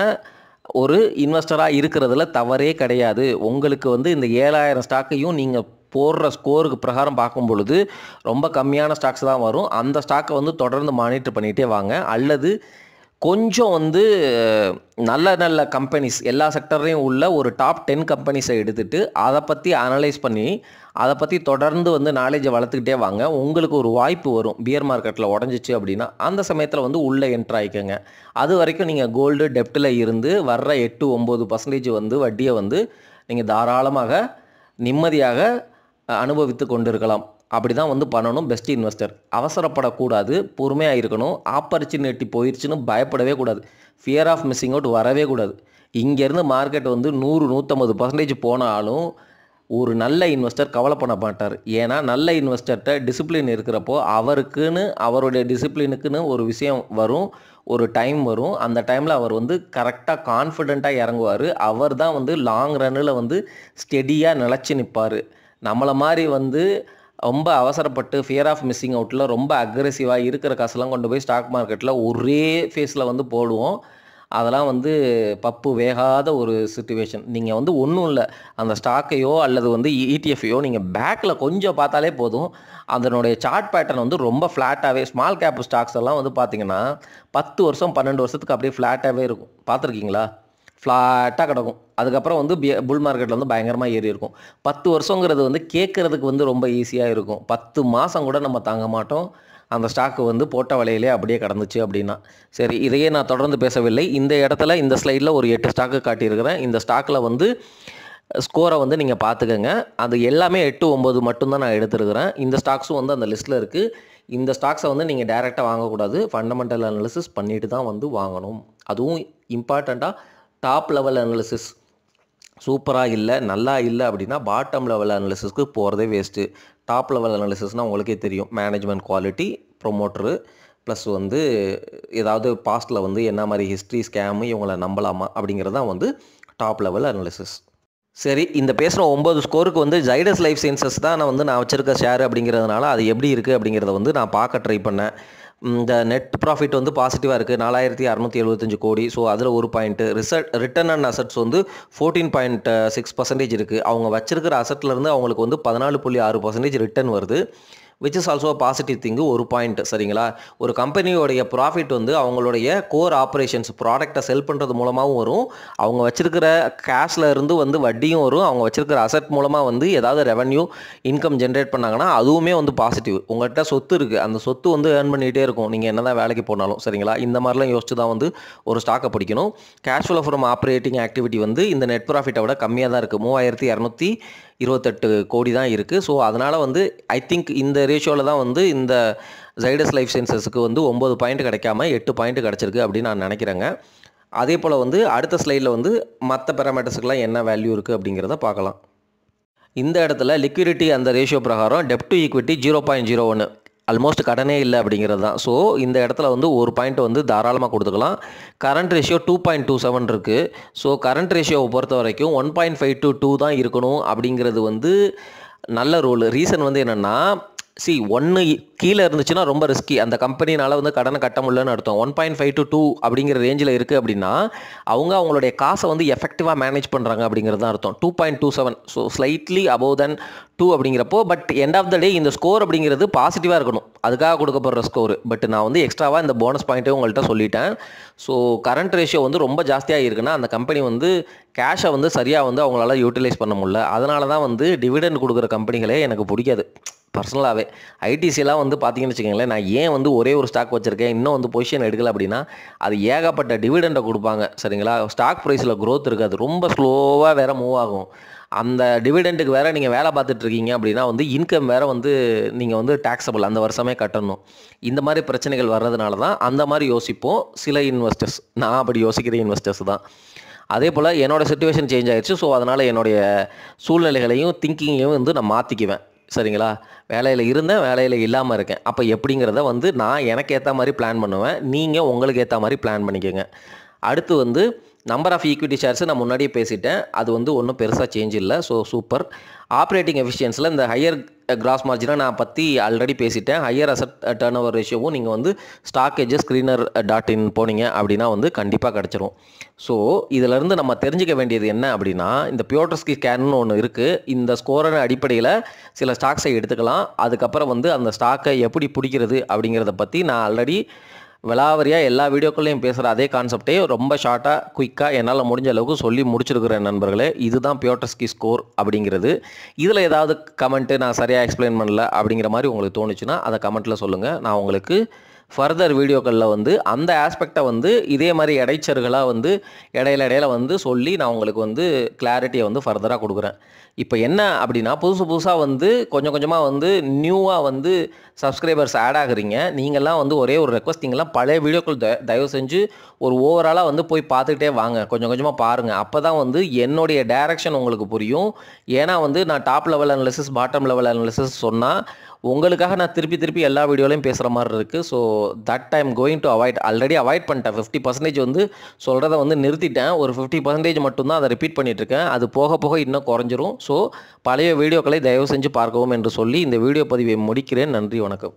ஒரு இன்வெஸ்டராக இருக்கிறதுல தவறே கிடையாது. உங்களுக்கு வந்து இந்த 7000 ஸ்டாக்கையும் நீங்கள் போடுற ஸ்கோருக்கு பிரகாரம் பார்க்கும் பொழுது ரொம்ப கம்மியான ஸ்டாக்ஸ் தான் வரும். அந்த ஸ்டாக்கை வந்து தொடர்ந்து மானிட்டர் பண்ணிகிட்டே வாங்க. அல்லது கொஞ்சம் வந்து நல்ல நல்ல கம்பெனிஸ் எல்லா செக்டர்லையும் உள்ள ஒரு டாப் 10 கம்பெனிஸை எடுத்துகிட்டு அதை பற்றி அனலைஸ் பண்ணி அதை பற்றி தொடர்ந்து வந்து நாலேஜை வளர்த்துக்கிட்டே வாங்க. உங்களுக்கு ஒரு வாய்ப்பு வரும். பியர் மார்க்கெட்டில் உடஞ்சிச்சு அப்படின்னா அந்த சமயத்தில் வந்து உள்ளே என்ட்ரு ஆகிக்கோங்க. அது வரைக்கும் நீங்கள் கோல்டு டெப்ட்டில் இருந்து வர்ற 8-9% வந்து வட்டியை வந்து நீங்கள் தாராளமாக நிம்மதியாக அனுபவித்து கொண்டு இருக்கலாம். அப்படி தான் வந்து பண்ணணும் பெஸ்ட் இன்வெஸ்டர். அவசரப்படக்கூடாது, பொறுமையாக இருக்கணும். ஆப்பர்ச்சுனிட்டி போயிடுச்சுன்னு பயப்படவே கூடாது. ஃபியர் ஆஃப் மிஸ்ஸிங் அவுட் வரவே கூடாது. இங்கேருந்து மார்க்கெட் வந்து 100-150% போனாலும் ஒரு நல்ல இன்வெஸ்டர் கவலைப்பட மாட்டார். ஏன்னா நல்ல இன்வெஸ்டர்கிட்ட டிசிப்ளின் இருக்கிறப்போ அவருக்குன்னு அவருடைய டிசிப்ளினுக்குன்னு ஒரு விஷயம் வரும், ஒரு டைம் வரும். அந்த டைமில் அவர் வந்து கரெக்டாக கான்ஃபிடெண்ட்டாக இறங்குவார். அவர் தான் வந்து லாங் ரன்னில் வந்து ஸ்டெடியாக நிலச்சி நிற்பார். நம்மளை மாதிரி வந்து ரொம்ப அவசரப்பட்டு ஃபியர் ஆஃப் மிஸ்ஸிங் அவுட்டில் ரொம்ப அக்ரெசிவாக இருக்கிற காசெல்லாம் கொண்டு போய் ஸ்டாக் மார்க்கெட்டில் ஒரே ஃபேஸில் வந்து போடுவோம். அதெல்லாம் வந்து பப்பு வேகாத ஒரு சிச்சுவேஷன். நீங்கள் வந்து ஒன்றும் இல்லை, அந்த ஸ்டாக்கையோ அல்லது வந்து இடிஎஃப்ஐயோ நீங்கள் பேக்கில் கொஞ்சம் பார்த்தாலே போதும், அதனுடைய சார்ட் பேட்டர்ன் வந்து ரொம்ப ஃப்ளாட்டாகவே, ஸ்மால் கேப் ஸ்டாக்ஸ் எல்லாம் வந்து பார்த்தீங்கன்னா 10 வருஷம் 12 வருஷத்துக்கு அப்படியே ஃப்ளாட்டாகவே இருக்கும். பார்த்துருக்கீங்களா? ஃப்ளாட்டாக கிடக்கும். அதுக்கப்புறம் வந்து புல் மார்க்கெட்டில் வந்து பயங்கரமாக ஏறி இருக்கும். 10 வருஷங்கிறது வந்து கேட்குறதுக்கு வந்து ரொம்ப ஈஸியாக இருக்கும். 10 மாதம் கூட நம்ம தாங்க மாட்டோம். அந்த ஸ்டாக்கு வந்து போட்ட விலையிலே அப்படியே கடந்துச்சு அப்படின்னா. சரி, இதையே நான் தொடர்ந்து பேசவில்லை. இந்த இடத்துல இந்த ஸ்லைடில் ஒரு 8 ஸ்டாக்கு காட்டியிருக்கிறேன். இந்த ஸ்டாக்கில் வந்து ஸ்கோரை வந்து நீங்கள் பார்த்துக்கங்க. அது எல்லாமே 8, 9 மட்டும்தான் நான் எடுத்துருக்கிறேன். இந்த ஸ்டாக்ஸும் வந்து அந்த லிஸ்ட்டில் இருக்குது. இந்த ஸ்டாக்ஸை வந்து நீங்கள் டைரெக்டாக வாங்கக்கூடாது. ஃபண்டமெண்டல் அனாலிசிஸ் பண்ணிட்டு தான் வந்து வாங்கணும். அதுவும் இம்பார்ட்டண்ட்டாக டாப் லெவல் அனாலிசிஸ் சூப்பராக இல்லை, நல்லா இல்லை அப்படின்னா பாட்டம் லெவல் அனாலிசிஸ்க்கு போகிறதே வேஸ்ட்டு. டாப் லெவல் அனாலிசிஸ்னால் உங்களுக்கே தெரியும், மேனேஜ்மெண்ட் குவாலிட்டி, ப்ரொமோட்டரு, ப்ளஸ் வந்து ஏதாவது பாஸ்ட்டில் வந்து என்ன மாதிரி ஹிஸ்ட்ரி, ஸ்கேமு, இவங்களை நம்பலாமா அப்படிங்கிறது தான் வந்து டாப் லெவல் அனாலிசிஸ். சரி, இந்த பேசுகிற 9 ஸ்கோருக்கு வந்து ஜைடஸ் லைஃப் சயின்சஸ் தான் நான் வச்சுருக்க ஷேர் அப்படிங்கிறதுனால அது எப்படி இருக்குது அப்படிங்கிறத வந்து நான் பார்க்க ட்ரை பண்ணேன். இந்த நெட் ப்ராஃபிட் வந்து பாசிட்டிவாக இருக்குது, 4675 கோடி. ஸோ அதில் ஒரு பாயிண்ட்டு. ரிட்டர்ன் ஆன் அசட்ஸ் வந்து 14.6% இருக்குது. அவங்க வச்சிருக்கிற அசட்லேருந்து அவங்களுக்கு வந்து 14.6% ரிட்டர்ன் வருது, விச் இஸ் ஆல்சோ பாசிட்டிவ் திங்கு. ஒரு பாயிண்ட். சரிங்களா? ஒரு கம்பெனியோடைய ப்ராஃபிட் வந்து அவங்களுடைய கோர் ஆப்ரேஷன்ஸ், ப்ராடக்டை செல் பண்ணுறது மூலமாகவும் வரும், அவங்க வச்சிருக்கிற கேஷில் இருந்து வந்து வட்டியும் வரும், அவங்க வச்சிருக்கிற அசட் மூலமாக வந்து ஏதாவது ரெவன்யூ இன்கம் ஜென்ரேட் பண்ணாங்கன்னா அதுவுமே வந்து பாசிட்டிவ். உங்கள்கிட்ட சொத்து இருக்குது, அந்த சொத்து வந்து ஏர்ன் பண்ணிகிட்டே இருக்கும் நீங்கள் என்ன தான் வேலைக்கு போனாலும். சரிங்களா? இந்த மாதிரிலாம் யோசிச்சு தான் வந்து ஒரு ஸ்டாக்கை பிடிக்கணும். Cash flow from operating activity வந்து இந்த நெட் ப்ராஃபிட்டை விட கம்மியாக தான் இருக்குது, 3228 கோடி தான் இருக்குது. ஸோ அதனால் வந்து ஐ திங்க் இந்த ரேஷியோவில் தான் வந்து இந்த ஜைடஸ் லைஃப் சயின்சஸுக்கு வந்து 9 பாயிண்ட் கிடைக்காம 8 பாயிண்ட் கிடச்சிருக்கு அப்படின்னு நான் நினைக்கிறேங்க. அதே போல் வந்து அடுத்த ஸ்லைடில் வந்து மற்ற பேராமீட்டர்ஸுக்கெலாம் என்ன வேல்யூ இருக்குது அப்படிங்கிறத பார்க்கலாம். இந்த இடத்துல லிக்விடிட்டி அந்த ரேஷியோ பிரகாரம் டெப்ட் டு ஈக்விட்டி 0.01, ஆல்மோஸ்ட் கடனே இல்லை அப்படிங்கிறது தான். ஸோ இந்த இடத்துல வந்து ஒரு பாயிண்ட் வந்து தாராளமாக கொடுத்துக்கலாம். கரண்ட் ரேஷியோ 2.27 இருக்குது. ஸோ கரண்ட் ரேஷியோவை பொறுத்த வரைக்கும் 1.5 to 2 தான் இருக்கணும் அப்படிங்கிறது வந்து நல்ல ரூல். ரீசன் வந்து என்னென்னா, ஒன்று கீழே இருந்துச்சுன்னா ரொம்ப ரிஸ்கி, அந்த கம்பெனினால் வந்து கடனை கட்ட முடியலன்னு அர்த்தம். 1.5 to 2 அப்படிங்கிற ரேஞ்சில் இருக்குது அப்படின்னா அவங்களுடைய காசை வந்து எஃபெக்டிவாக மேனேஜ் பண்ணுறாங்க அப்படிங்கிறது தான் அர்த்தம். 2.27, ஸோ ஸ்லைட்லி அபவ் தென் 2 அப்படிங்கிறப்போ, but end of the day இந்த ஸ்கோர் அப்படிங்கிறது பாசிட்டிவாக இருக்கணும், அதுக்காக கொடுக்கப்படுற ஸ்கோர். பட் நான் வந்து எக்ஸ்ட்ராவாக இந்த போனஸ் பாயிண்ட்டே உங்கள்கிட்ட சொல்லிட்டேன். ஸோ கரண்ட் ரேஷியோ வந்து ரொம்ப ஜாஸ்தியாக இருக்குன்னா அந்த கம்பெனி வந்து கேஷை வந்து சரியாக வந்து அவங்களால யூட்டிலைஸ் பண்ண முடியல. அதனால தான் வந்து டிவிடெண்ட் கொடுக்குற கம்பெனிகளே எனக்கு பிடிக்காது பர்சனலாகவே. ஐடிசியெல்லாம் வந்து பார்த்தீங்கன்னு வச்சுக்கோங்களேன், நான் ஏன் வந்து ஒரே ஒரு ஸ்டாக் வச்சுருக்கேன், இன்னும் வந்து பொசிஷன் எடுக்கலை அப்படின்னா அது ஏகப்பட்ட டிவிடெண்டை கொடுப்பாங்க. சரிங்களா? ஸ்டாக் ப்ரைஸில் க்ரோத் இருக்காது, ரொம்ப ஸ்லோவாக வேறு மூவ் ஆகும். அந்த டிவிடெண்டுக்கு வேறு நீங்கள் வேலை பார்த்துட்ருக்கீங்க அப்படின்னா வந்து இன்கம் வேறு வந்து நீங்கள் வந்து டேக்ஸபிள் அந்த வருஷமே கட்டணும். இந்த மாதிரி பிரச்சனைகள் வர்றதுனால தான் அந்த மாதிரி யோசிப்போம் சில இன்வெஸ்டர்ஸ். நான் அப்படி யோசிக்கிற இன்வெஸ்டர்ஸ் தான். அதே போல் என்னோடய சிச்சுவேஷன் சேஞ்ச் ஆகிடுச்சு. ஸோ அதனால் என்னுடைய சூழ்நிலைகளையும் திங்கிங்கையும் வந்து நான் மாற்றிக்குவேன். சரிங்களா? வேலையில் இருந்தேன், வேலையில் இல்லாமல் இருக்கேன். அப்போ எப்படிங்கிறத வந்து நான் எனக்கு ஏற்ற மாதிரி பிளான் பண்ணுவேன், நீங்கள் உங்களுக்கு ஏற்ற மாதிரி பிளான் பண்ணிக்கோங்க. அடுத்து வந்து நம்பர் ஆஃப் ஈக்விட்டி ஷேர்ஸு நான் முன்னாடியே பேசிட்டேன், அது வந்து ஒன்றும் பெருசாக சேஞ்ச் இல்லை. So super. ஆப்ரேட்டிங் எஃபிஷியன்ஸில் இந்த ஹையர் கிராஸ் மார்ஜினை நான் பற்றி ஆல்ரெடி பேசிட்டேன். ஹையர் அசட் டர்ன் ஓவர் ரேஷியோவும் நீங்கள் வந்து stockagescreener.in போனீங்க அப்படின்னா வந்து கண்டிப்பாக கிடச்சிரும். ஸோ இதிலேருந்து நம்ம தெரிஞ்சிக்க வேண்டியது என்ன அப்படின்னா, இந்த பியோட்ரஸ்கி ஸ்கேன்னு ஒன்று இருக்குது. இந்த ஸ்கோரின் அடிப்படையில் சில ஸ்டாக்ஸை எடுத்துக்கலாம். அதுக்கப்புறம் வந்து அந்த ஸ்டாக்கை எப்படி பிடிக்கிறது அப்படிங்கிறத பற்றி நான் ஆல்ரெடி விலாவரியாக எல்லா வீடியோக்கள்லையும் பேசுகிற அதே கான்செப்டே ரொம்ப ஷார்ட்டாக குயிக்காக என்னால் முடிஞ்ச அளவுக்கு சொல்லி முடிச்சிருக்கிறேன் நண்பர்களே. இதுதான் பியோட்ரஸ்கி ஸ்கோர் அப்படிங்கிறது. இதில் ஏதாவது கமெண்ட்டு நான் சரியாக எக்ஸ்பிளைன் பண்ணல அப்படிங்கிற மாதிரி உங்களுக்கு தோணுச்சுன்னா அதை கமெண்ட்டில் சொல்லுங்கள். நான் உங்களுக்கு ஃபர்தர் வீடியோக்களில் வந்து அந்த ஆஸ்பெக்டை வந்து இதே மாதிரி இடைச்சர்களாக வந்து இடையில வந்து சொல்லி நான் உங்களுக்கு வந்து கிளாரிட்டியை வந்து ஃபர்தராக கொடுக்குறேன். இப்போ என்ன அப்படின்னா, புதுசாக வந்து கொஞ்சம் கொஞ்சமாக வந்து நியூவாக வந்து சப்ஸ்கிரைபர்ஸ் ஆட் ஆகுறீங்க. நீங்கள்லாம் வந்து ஒரே ஒரு ரெக்வஸ்ட், நீங்கள்லாம் பழைய வீடியோக்கள் தயவு செஞ்சு ஒரு ஓவராலாக வந்து போய் பார்த்துக்கிட்டே வாங்க, கொஞ்சம் கொஞ்சமாக பாருங்கள். அப்போ தான் வந்து என்னுடைய டைரக்ஷன் உங்களுக்கு புரியும். ஏன்னா வந்து நான் top level analysis, bottom level analysis சொன்னால் உங்களுக்காக நான் திருப்பி எல்லா வீடியோலையும் பேசுகிற மாதிரி இருக்குது. So that I'm going to avoid. Already avoid பண்ணிட்டேன். 50% வந்து சொல்கிறத வந்து நிறுத்திட்டேன். ஒரு 50% மட்டும்தான் அதை ரிப்பீட் பண்ணிகிட்ருக்கேன். அது போக இன்னும் குறைஞ்சிரும். ஸோ பழைய வீடியோக்களை தயவு செஞ்சு பார்க்கவும் என்று சொல்லி இந்த வீடியோ பதிவை முடிக்கிறேன். நன்றி, வணக்கம்.